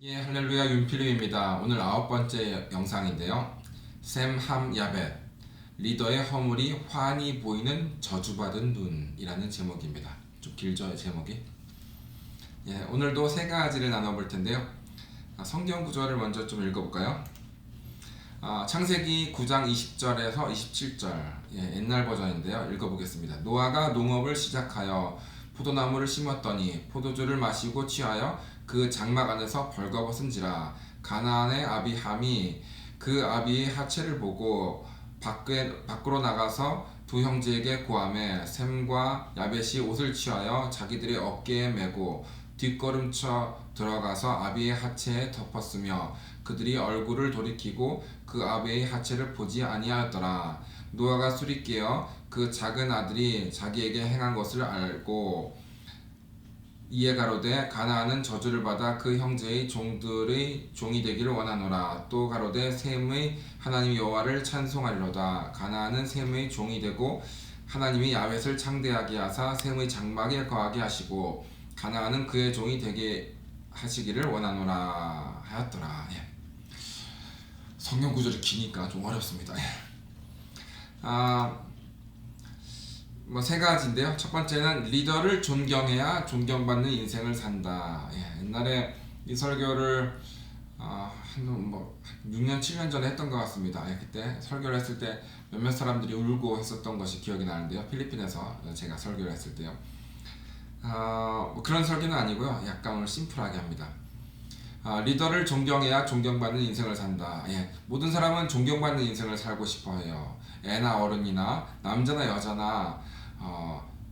예, 할렐루야 윤필립입니다. 오늘 9번째 영상인데요. 샘 함 야벳, 리더의 허물이 환히 보이는 저주받은 눈이라는 제목입니다. 좀 길죠, 제목이? 예, 오늘도 세 가지를 나눠볼 텐데요. 성경 구절을 먼저 좀 읽어볼까요? 창세기 9장 20절에서 27절, 옛날 버전인데요. 읽어보겠습니다. 노아가 농업을 시작하여 포도나무를 심었더니 포도주를 마시고 취하여 그 장막 안에서 벌거벗은지라. 가나안의 아비 함이 그 아비의 하체를 보고 밖으로 나가서 두 형제에게 고하매 셈과 야벳이 옷을 취하여 자기들의 어깨에 메고 뒷걸음쳐 들어가서 아비의 하체에 덮었으며 그들이 얼굴을 돌이키고 그 아비의 하체를 보지 아니하였더라. 노아가 술이 깨어 그 작은 아들이 자기에게 행한 것을 알고 이에 가로되 가나안은 저주를 받아 그 형제의 종들의 종이 되기를 원하노라. 또 가로되 셈의 하나님 여호와를 찬송하리로다. 가나안은 셈의 종이 되고 하나님이 야벳을 창대하게 하사 셈의 장막에 거하게 하시고 가나안은 그의 종이 되게 하시기를 원하노라 하였더라. 성경 구절이 기니까 좀 어렵습니다. 세 가지인데요. 첫 번째는 리더를 존경해야 존경받는 인생을 산다. 옛날에 이 설교를 한 6년 7년 전에 했던 것 같습니다. 그때 설교를 했을 때 몇몇 사람들이 울고 했었던 것이 기억이 나는데요. 필리핀에서 제가 설교를 했을 때요. 그런 설교는 아니고요. 약간 오늘 심플하게 합니다. 리더를 존경해야 존경받는 인생을 산다. 모든 사람은 존경받는 인생을 살고 싶어 해요. 애나 어른이나 남자나 여자나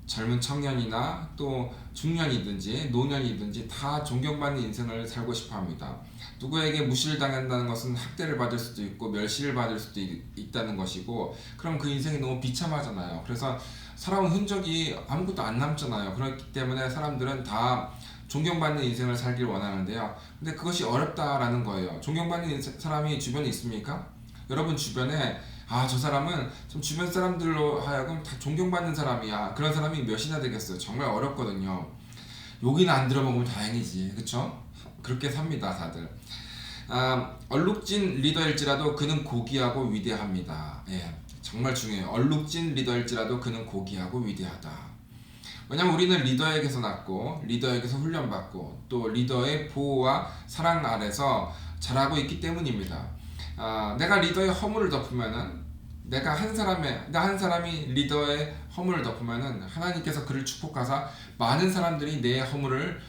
젊은 청년이나 또 중년이든지 노년이든지 다 존경받는 인생을 살고 싶어 합니다. 누구에게 무시를 당한다는 것은 학대를 받을 수도 있고 멸시를 받을 수도 있다는 것이고, 그럼 그 인생이 너무 비참하잖아요. 그래서 살아온 흔적이 아무것도 안 남잖아요. 그렇기 때문에 사람들은 다 존경받는 인생을 살길 원하는데요. 근데 그것이 어렵다라는 거예요. 존경받는 사람이 주변에 있습니까? 여러분 주변에 저 사람은 좀 주변 사람들로 하여금 다 존경받는 사람이야, 그런 사람이 몇이나 되겠어요. 정말 어렵거든요. 욕이나 안 들어먹으면 다행이지, 그쵸? 그렇게 삽니다 다들. 얼룩진 리더일지라도 그는 고귀하고 위대합니다. 정말 중요해요. 얼룩진 리더일지라도 그는 고귀하고 위대하다. 왜냐면 우리는 리더에게서 낳고 리더에게서 훈련받고 또 리더의 보호와 사랑 아래서 자라고 있기 때문입니다. 내가 리더의 허물을 덮으면은, 내가 한 사람이 리더의 허물을 덮으면은 하나님께서 그를 축복하사 많은 사람들이 내 허물을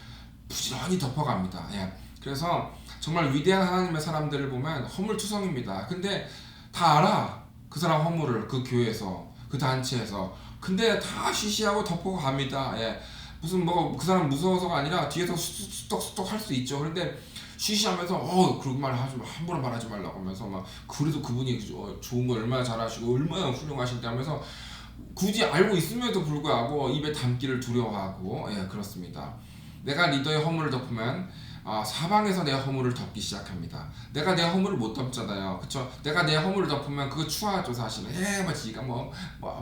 부지런히 덮어갑니다. 그래서 정말 위대한 하나님의 사람들을 보면 허물투성입니다. 근데 다 알아, 그 사람 허물을, 그 교회에서, 그 단체에서. 근데 다 쉬쉬하고 덮어갑니다. 무슨 그 사람 무서워서가 아니라 뒤에서 수덕수덕 할 수 있죠. 그런데 쉬쉬하면서 그런 말 하지 마, 함부로 말하지 말라고 하면서 막, 그래도 그분이 좋은 걸 얼마나 잘하시고 얼마나 훌륭하신데 하면서 굳이 알고 있음에도 불구하고 입에 담기를 두려워하고, 그렇습니다. 내가 리더의 허물을 덮으면 사방에서 내 허물을 덮기 시작합니다. 내가 내 허물을 못 덮잖아요, 그쵸? 내가 내 허물을 덮으면 그거 추하죠 사실은. 지가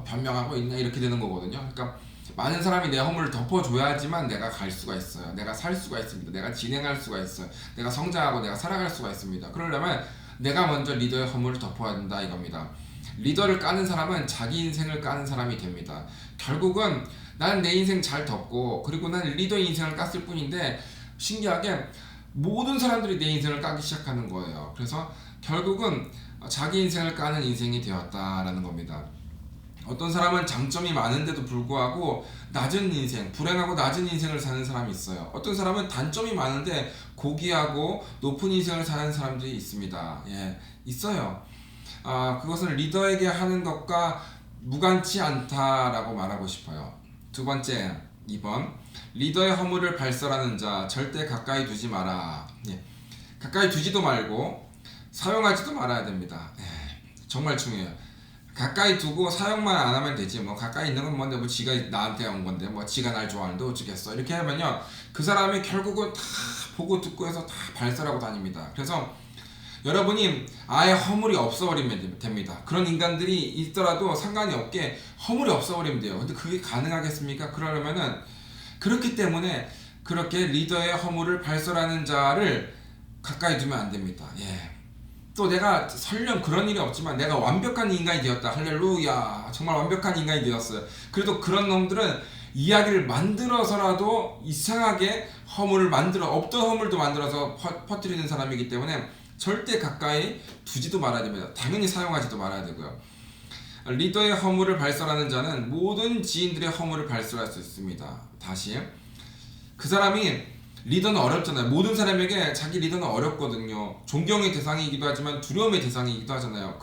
변명하고 있냐 이렇게 되는 거거든요. 그러니까 많은 사람이 내 허물을 덮어줘야지만 내가 갈 수가 있어요. 내가 살 수가 있습니다. 내가 진행할 수가 있어요. 내가 성장하고 내가 살아갈 수가 있습니다. 그러려면 내가 먼저 리더의 허물을 덮어야 된다 이겁니다. 리더를 까는 사람은 자기 인생을 까는 사람이 됩니다. 결국은 난 내 인생 잘 덮고, 그리고 난 리더의 인생을 깠을 뿐인데 신기하게 모든 사람들이 내 인생을 까기 시작하는 거예요. 그래서 결국은 자기 인생을 까는 인생이 되었다라는 겁니다. 어떤 사람은 장점이 많은데도 불구하고 낮은 인생, 불행하고 낮은 인생을 사는 사람이 있어요. 어떤 사람은 단점이 많은데 고귀하고 높은 인생을 사는 사람들이 있습니다. 있어요. 그것은 리더에게 하는 것과 무관치 않다라고 말하고 싶어요. 두 번째, 2번, 리더의 허물을 발설하는 자 절대 가까이 두지 마라. 가까이 두지도 말고 사용하지도 말아야 됩니다. 정말 중요해요. 가까이 두고 사용만 안 하면 되지, 가까이 있는 건 뭔데, 지가 나한테 온 건데, 지가 날 좋아하는데 어쩌겠어, 이렇게 하면요, 그 사람이 결국은 다 보고 듣고 해서 다 발설하고 다닙니다. 그래서 여러분이 아예 허물이 없어버리면 됩니다. 그런 인간들이 있더라도 상관이 없게 허물이 없어버리면 돼요. 근데 그게 가능하겠습니까? 그러려면은, 그렇기 때문에 그렇게 리더의 허물을 발설하는 자를 가까이 두면 안 됩니다. 또 내가 설령 그런 일이 없지만 내가 완벽한 인간이 되었다. 할렐루야. 정말 완벽한 인간이 되었어요. 그래도 그런 놈들은 이야기를 만들어서라도 이상하게 없던 허물도 만들어서 퍼뜨리는 사람이기 때문에 절대 가까이 두지도 말아야 됩니다. 당연히 사용하지도 말아야 되고요. 리더의 허물을 발설하는 자는 모든 지인들의 허물을 발설할 수 있습니다. 다시, 그 사람이, 리더는 어렵잖아요. 모든 사람에게 자기 리더는 어렵거든요. 존경의 대상이기도 하지만 두려움의 대상이기도 하잖아요.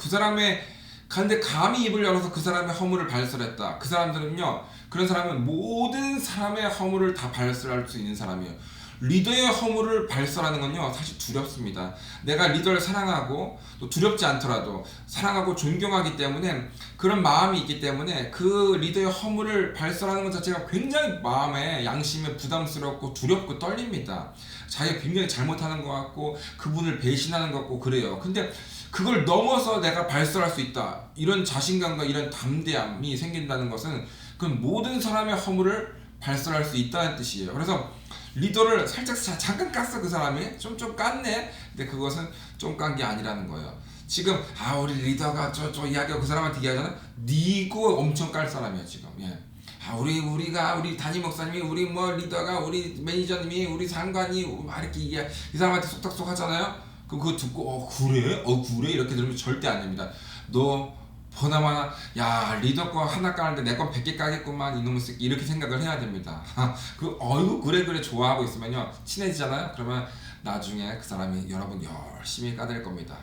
근데 감히 입을 열어서 그 사람의 허물을 발설했다. 그런 사람은 모든 사람의 허물을 다 발설할 수 있는 사람이에요. 리더의 허물을 발설하는 건요, 사실 두렵습니다. 내가 리더를 사랑하고 또 두렵지 않더라도 사랑하고 존경하기 때문에, 그런 마음이 있기 때문에 그 리더의 허물을 발설하는 것 자체가 굉장히 마음에, 양심에 부담스럽고 두렵고 떨립니다. 자기가 굉장히 잘못하는 것 같고 그분을 배신하는 것 같고 그래요. 근데 그걸 넘어서 내가 발설할 수 있다, 이런 자신감과 이런 담대함이 생긴다는 것은 그건 모든 사람의 허물을 발설할 수 있다는 뜻이에요. 그래서 리더를 살짝 잠깐 깠어. 그 사람이 좀 깠네. 근데 그것은 좀 깐 게 아니라는 거예요. 지금 우리 리더가 저 이야기하고 그 사람한테 이야기하잖아. 니고 엄청 깔 사람이야 지금. 우리 담임 목사님이, 우리 뭐 리더가, 우리 매니저님이, 우리 상관이 막 이렇게 이 사람한테 속닥속 하잖아요. 그거 듣고 그래? 그래? 이렇게 들으면 절대 안 됩니다. 너 보나마나, 야, 리더 거 하나 까는데 내 건 100개 까겠구만 이놈의 새끼, 이렇게 생각을 해야 됩니다. 그래 좋아하고 있으면요, 친해지잖아요. 그러면 나중에 그 사람이 여러분 열심히 까댈 겁니다.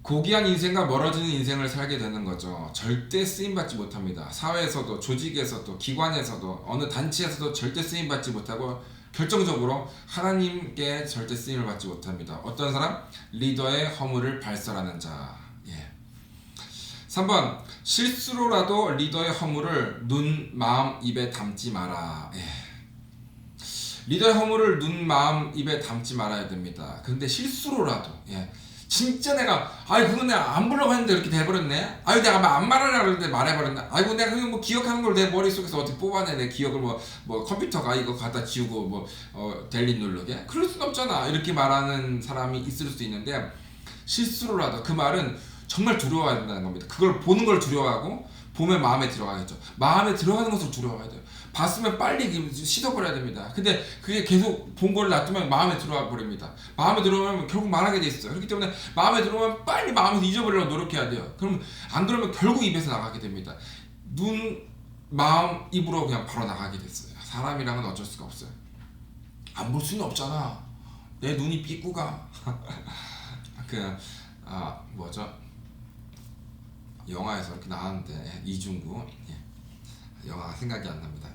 고귀한 인생과 멀어지는 인생을 살게 되는 거죠. 절대 쓰임받지 못합니다. 사회에서도, 조직에서도, 기관에서도, 어느 단체에서도 절대 쓰임받지 못하고 결정적으로 하나님께 절대 쓰임을 받지 못합니다. 어떤 사람? 리더의 허물을 발설하는 자. 3번, 실수로라도 리더의 허물을 눈, 마음, 입에 담지 마라. 리더의 허물을 눈, 마음, 입에 담지 말아야 됩니다. 근데 실수로라도, 진짜 내가, 그건 내가 안 보려고 했는데 이렇게 돼버렸네. 내가 안 말하려고 했는데 말해버렸네. 내가 그냥 뭐 기억하는 걸 내 머릿속에서 어떻게 뽑아내. 내 기억을 뭐 컴퓨터가 이거 갖다 지우고 델릿 누르게. 그럴 순 없잖아. 이렇게 말하는 사람이 있을 수 있는데, 실수로라도, 그 말은 정말 두려워야 된다는 겁니다. 그걸 보는 걸 두려워하고, 보면 마음에 들어가겠죠. 마음에 들어가는 것을 두려워해야 돼요. 봤으면 빨리 씻어버려야 됩니다. 근데 그게 계속 본 걸 놔두면 마음에 들어와 버립니다. 마음에 들어오면 결국 말하게 돼 있어요. 그렇기 때문에 마음에 들어오면 빨리 마음에서 잊어버리려고 노력해야 돼요. 그럼 안 그러면 결국 입에서 나가게 됩니다. 눈, 마음, 입으로 그냥 바로 나가게 됐어요. 사람이랑은 어쩔 수가 없어요. 안 볼 수는 없잖아. 내 눈이 삐꾸가. 영화에서 이렇게 나왔는데, 이중구. 영화가 생각이 안 납니다.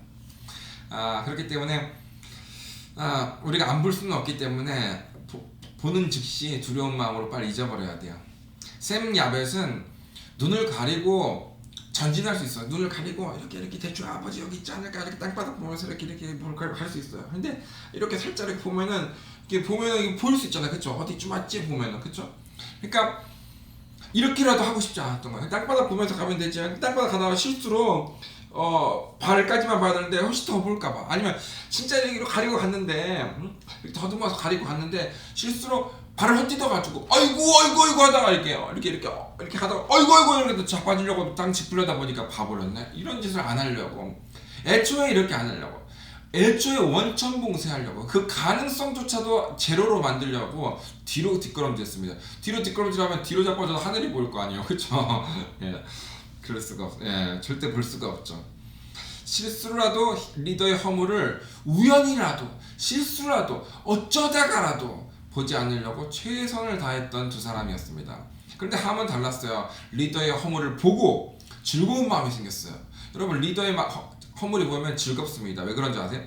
그렇기 때문에 우리가 안 볼 수는 없기 때문에 보는 즉시 두려운 마음으로 빨리 잊어버려야 돼요. 샘 야벳은 눈을 가리고 전진할 수 있어요. 눈을 가리고 이렇게 대충 아버지 여기 있지 않을까, 이렇게 땅바닥 보면서 이렇게 할 수 있어요. 근데 이렇게 살짝 이렇게 보면은 보일 수 있잖아요. 그쵸? 어디쯤 왔지 보면은. 그쵸? 그러니까 이렇게라도 하고 싶지 않았던 거예요. 땅바닥 보면서 가면 되지. 땅바닥 가다가 실수로 발까지만 봐야 되는데 훨씬 더 볼까봐, 아니면 진짜 여기로 가리고 갔는데, 이렇게 더듬어서 가리고 갔는데 실수로 발을 헛디뎌가지고 아이고 하다가 이렇게 하다가 아이고 이렇게 자빠지려고 땅 짚으려다 보니까 봐버렸네. 이런 짓을 안 하려고, 애초에 이렇게 안 하려고, 애초에 원천봉쇄하려고, 그 가능성조차도 제로로 만들려고 뒤로 뒷걸음질했습니다. 뒤로 뒷걸음질하면 뒤로 자빠져도 하늘이 보일 거 아니에요. 그쵸? 그럴 수가 없어요. 절대 볼 수가 없죠. 실수라도 리더의 허물을 우연이라도, 실수라도, 어쩌다가라도 보지 않으려고 최선을 다했던 두 사람이었습니다. 그런데 함은 달랐어요. 리더의 허물을 보고 즐거운 마음이 생겼어요. 여러분, 리더의 허물이 보면 즐겁습니다. 왜 그런지 아세요?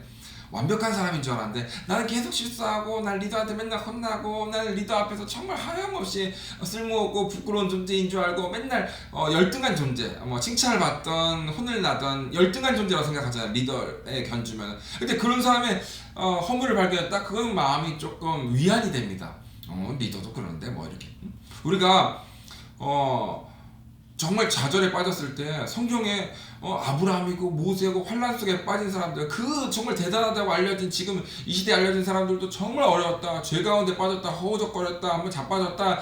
완벽한 사람인 줄 알았는데 나는 계속 실수하고, 난 리더한테 맨날 혼나고, 나는 리더 앞에서 정말 하염없이 쓸모없고 부끄러운 존재인 줄 알고 맨날 열등한 존재, 칭찬을 받던 혼을 나던 열등한 존재라고 생각하잖아요, 리더에 견주면. 근데 그런 사람의 허물을 발견했다? 그건 마음이 조금 위안이 됩니다. 리더도 그러는데 이렇게 우리가 정말 좌절에 빠졌을 때 성경에 아브라함이고 모세고 환란 속에 빠진 사람들, 그 정말 대단하다고 알려진, 지금 이 시대에 알려진 사람들도 정말 어려웠다, 죄 가운데 빠졌다, 허우적거렸다, 한번 자빠졌다,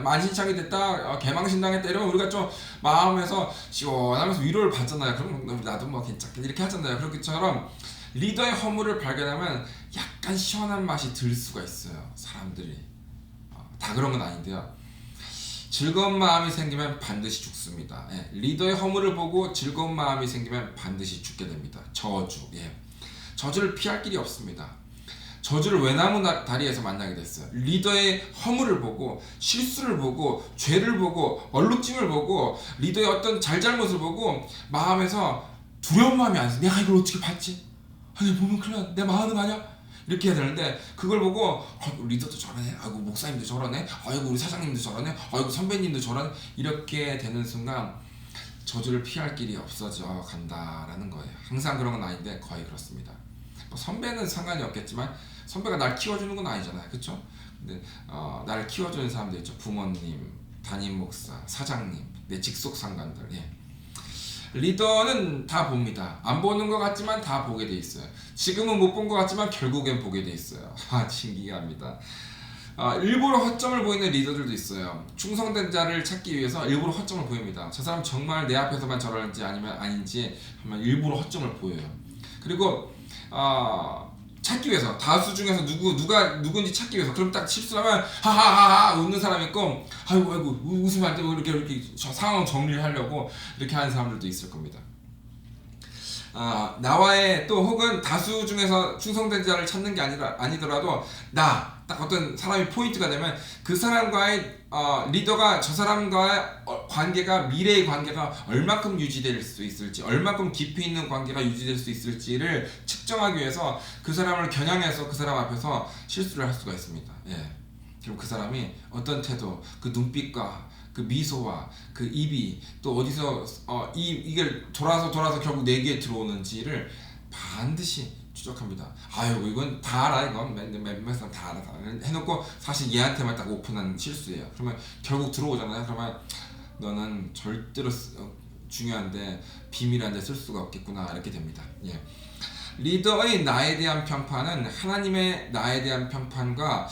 만신창이 됐다, 개망신당했다, 이러면 우리가 좀 마음에서 시원하면서 위로를 받잖아요. 그럼 나도 뭐 괜찮겠지 이렇게 하잖아요. 그렇게처럼 리더의 허물을 발견하면 약간 시원한 맛이 들 수가 있어요. 사람들이 다 그런 건 아닌데요. 즐거운 마음이 생기면 반드시 죽습니다. 예, 리더의 허물을 보고 즐거운 마음이 생기면 반드시 죽게 됩니다. 저주. 예. 저주를 피할 길이 없습니다. 저주를 외나무 다리에서 만나게 됐어요. 리더의 허물을 보고, 실수를 보고, 죄를 보고, 얼룩짐을 보고, 리더의 어떤 잘잘못을 보고 마음에서 두려운 마음이 안 생겨. 내가 이걸 어떻게 봤지? 아니 보면 큰일 나. 내 마음은 아냐? 이렇게 해야 되는데, 그걸 보고 리더도 저러네, 아이고 목사님도 저러네, 아이고 우리 사장님도 저러네, 아이고 선배님도 저러네, 이렇게 되는 순간 저주를 피할 길이 없어져 간다라는 거예요. 항상 그런 건 아닌데 거의 그렇습니다. 뭐 선배는 상관이 없겠지만 선배가 날 키워주는 건 아니잖아요, 그렇죠? 근데 나를 키워주는 사람들 있죠. 부모님, 담임 목사, 사장님, 내 직속 상관들. 예. 리더는 다 봅니다. 안 보는 것 같지만 다 보게 돼 있어요. 지금은 못 본 것 같지만 결국엔 보게 돼 있어요. 신기합니다. 일부러 허점을 보이는 리더들도 있어요. 충성된 자를 찾기 위해서 일부러 허점을 보입니다. 저 사람 정말 내 앞에서만 저러는지 아니면 아닌지 하면 일부러 허점을 보여요. 그리고 찾기 위해서, 다수 중에서 누가 누군지 찾기 위해서, 그럼 딱 실수하면 하하하하 웃는 사람이 있고, 아이고 웃으면 안 되고 이렇게 상황 정리를 하려고 이렇게 하는 사람들도 있을 겁니다. 나와의 또 혹은 다수 중에서 충성된 자를 찾는 게 아니더라도 딱 어떤 사람이 포인트가 되면 그 사람과의 리더가 저 사람과의 관계가, 미래의 관계가 얼마큼 유지될 수 있을지, 얼마큼 깊이 있는 관계가 유지될 수 있을지를 측정하기 위해서 그 사람을 겨냥해서 그 사람 앞에서 실수를 할 수가 있습니다. 예. 그럼 그 사람이 어떤 태도, 그 눈빛과 그 미소와 그 입이 또 어디서 이게 돌아서 결국 내귀에 들어오는지를 반드시 추적합니다. 아유 이건 다 알아, 이건 몇몇 사람 다 알아 해놓고 사실 얘한테만 딱 오픈한 실수예요. 그러면 결국 들어오잖아요. 그러면 너는 절대로 중요한데 비밀한데 쓸 수가 없겠구나, 이렇게 됩니다. 예. 리더의 나에 대한 평판은 하나님의 나에 대한 평판과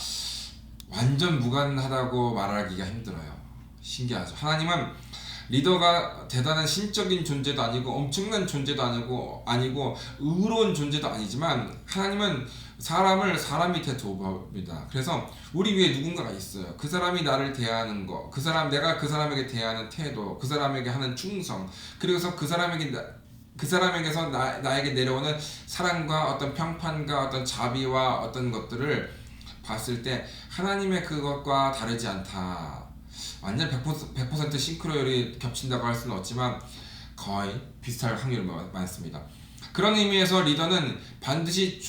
완전 무관하다고 말하기가 힘들어요. 신기하죠. 하나님은 리더가 대단한 신적인 존재도 아니고 엄청난 존재도 아니고 의로운 존재도 아니지만, 하나님은 사람을 사람 밑에 둬봅니다. 그래서 우리 위에 누군가가 있어요. 그 사람이 나를 대하는 거, 내가 그 사람에게 대하는 태도, 그 사람에게 하는 충성, 그리고서 그 사람에게서 나에게 내려오는 사랑과 어떤 평판과 어떤 자비와 어떤 것들을 봤을 때 하나님의 그것과 다르지 않다. 완전 100% 싱크로율이 겹친다고 할 수는 없지만 거의 비슷할 확률이 많습니다. 그런 의미에서 리더는 반드시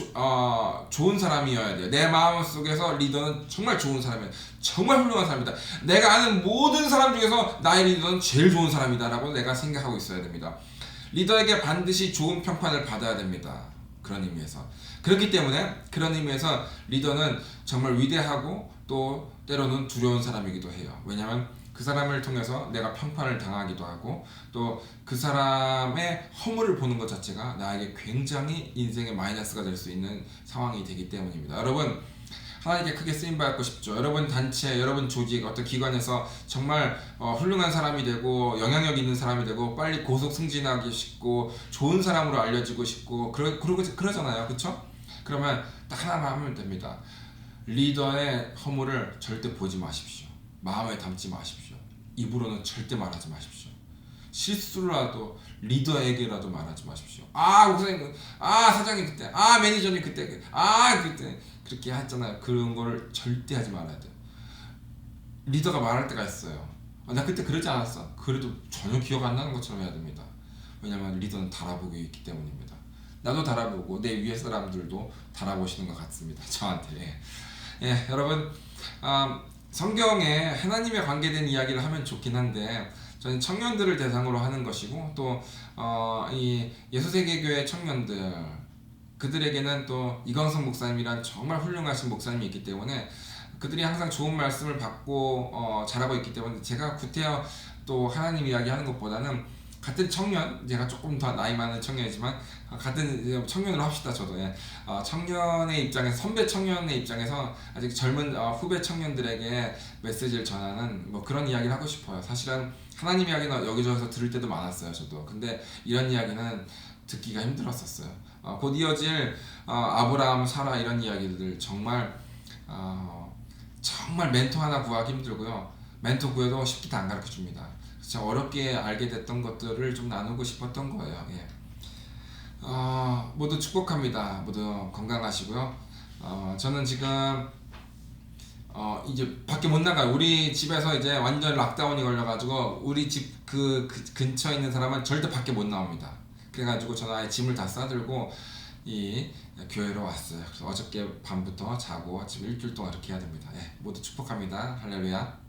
좋은 사람이어야 돼요. 내 마음속에서 리더는 정말 좋은 사람이에요. 정말 훌륭한 사람이다. 내가 아는 모든 사람 중에서 나의 리더는 제일 좋은 사람이다 라고 내가 생각하고 있어야 됩니다. 리더에게 반드시 좋은 평판을 받아야 됩니다. 그런 의미에서. 그렇기 때문에 그런 의미에서 리더는 정말 위대하고 또 때로는 두려운 사람이기도 해요. 왜냐하면 그 사람을 통해서 내가 평판을 당하기도 하고, 또 그 사람의 허물을 보는 것 자체가 나에게 굉장히 인생의 마이너스가 될 수 있는 상황이 되기 때문입니다. 여러분, 하나님께 크게 쓰임받고 싶죠. 여러분 단체, 여러분 조직, 어떤 기관에서 정말 훌륭한 사람이 되고 영향력 있는 사람이 되고 빨리 고속 승진하기 싶고 좋은 사람으로 알려지고 싶고 그러잖아요. 그렇죠? 그러면 딱 하나만 하면 됩니다. 리더의 허물을 절대 보지 마십시오. 마음에 담지 마십시오. 입으로는 절대 말하지 마십시오. 실수라도 리더에게라도 말하지 마십시오. 목사님, 사장님 그때, 매니저님 그때, 그때 그렇게 했잖아요. 그런 걸 절대 하지 말아야 돼요. 리더가 말할 때가 있어요. 나 그때 그러지 않았어. 그래도 전혀 기억 안 나는 것처럼 해야 됩니다. 왜냐면 리더는 달아보고 있기 때문입니다. 나도 달아보고 내 위에 사람들도 달아보시는 것 같습니다. 저한테. 예, 여러분, 성경에 하나님에 관계된 이야기를 하면 좋긴 한데 저는 청년들을 대상으로 하는 것이고, 또 이 예수세계교회 청년들, 그들에게는 또 이광석 목사님이란 정말 훌륭하신 목사님이 있기 때문에 그들이 항상 좋은 말씀을 받고 자라고 있기 때문에 제가 구태여 또 하나님 이야기 하는 것보다는 같은 청년, 제가 조금 더 나이 많은 청년이지만 같은 청년으로 합시다. 저도 청년의 입장에서, 선배 청년의 입장에서 아직 젊은 후배 청년들에게 메시지를 전하는 뭐 그런 이야기를 하고 싶어요. 사실은 하나님 이야기는 여기저기서 들을 때도 많았어요. 저도. 근데 이런 이야기는 듣기가 힘들었었어요. 곧 이어질 아브라함, 사라 이런 이야기들 정말 정말 멘토 하나 구하기 힘들고요. 멘토 구해도 쉽게 안 가르쳐 줍니다. 진짜 어렵게 알게 됐던 것들을 좀 나누고 싶었던 거예요. 예. 모두 축복합니다. 모두 건강하시고요. 저는 지금 이제 밖에 못 나가요. 우리 집에서 이제 완전 락다운이 걸려가지고 우리 집 그 근처에 있는 사람은 절대 밖에 못 나옵니다. 그래가지고 저는 아예 짐을 다 싸들고 이 교회로 왔어요. 그래서 어저께 밤부터 자고 지금 일주일 동안 이렇게 해야 됩니다. 예, 모두 축복합니다. 할렐루야.